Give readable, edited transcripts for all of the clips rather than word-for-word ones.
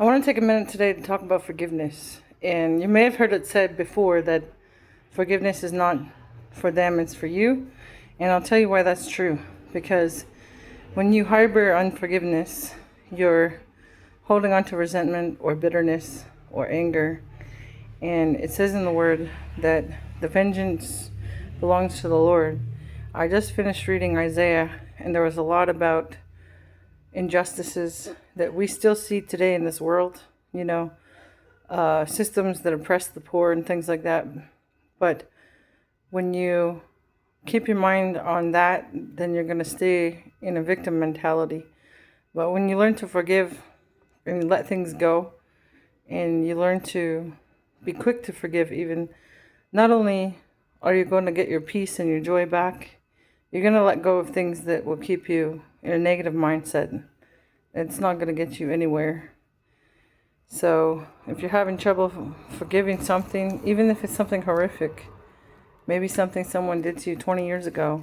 I want to take a minute today to talk about forgiveness. And you may have heard it said before that forgiveness is not for them, it's for you. And I'll tell you why that's true. Because when you harbor unforgiveness, you're holding on to resentment or bitterness or anger. And it says in the word that the vengeance belongs to the Lord. I just finished reading Isaiah, and there was a lot about injustices that we still see today in this world, systems that oppress the poor and things like that. But when you keep your mind on that, then you're going to stay in a victim mentality. But when you learn to forgive and let things go, and you learn to be quick to forgive, even, not only are you going to get your peace and your joy back, you're going to let go of things that will keep you in a negative mindset. It's not going to get you anywhere. So if you're having trouble forgiving something, even if it's something horrific, maybe something someone did to you 20 years ago,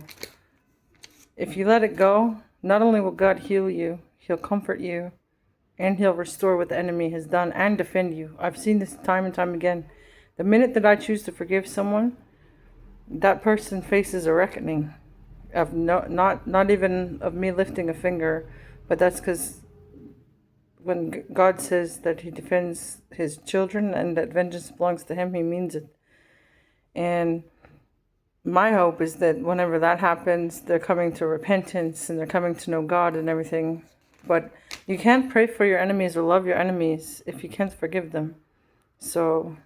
if you let it go, not only will God heal you, He'll comfort you, and He'll restore what the enemy has done and defend you. I've seen this time and time again. The minute that I choose to forgive someone, that person faces a reckoning of not even of me lifting a finger, but that's because when God says that He defends His children and that vengeance belongs to Him, He means it. And my hope is that whenever that happens, they're coming to repentance and they're coming to know God and everything. But you can't pray for your enemies or love your enemies if you can't forgive them. So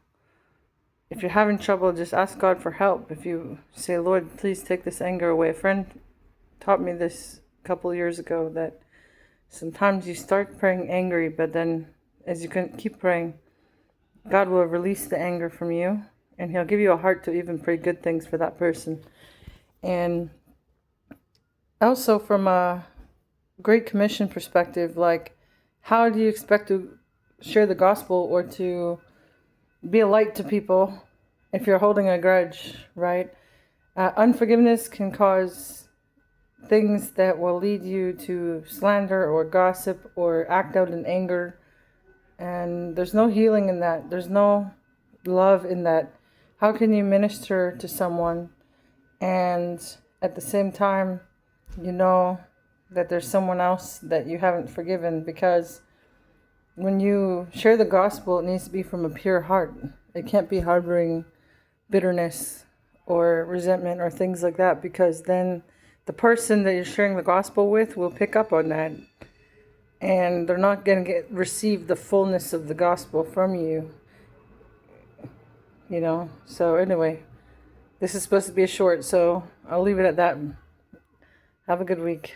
if you're having trouble, just ask God for help. If you say, Lord, please take this anger away. A friend taught me this a couple of years ago, that sometimes you start praying angry, but then as you can keep praying, God will release the anger from you, and He'll give you a heart to even pray good things for that person. And also from a Great Commission perspective, like, how do you expect to share the gospel or to be a light to people if you're holding a grudge, right? Unforgiveness can cause things that will lead you to slander or gossip or act out in anger. And there's no healing in that. There's no love in that. How can you minister to someone and at the same time, you know that there's someone else that you haven't forgiven? Because when you share the gospel, it needs to be from a pure heart. It can't be harboring bitterness or resentment or things like that, because then the person that you're sharing the gospel with will pick up on that, and they're not going to receive the fullness of the gospel from you. So anyway, this is supposed to be a short, so I'll leave it at that. Have a good week.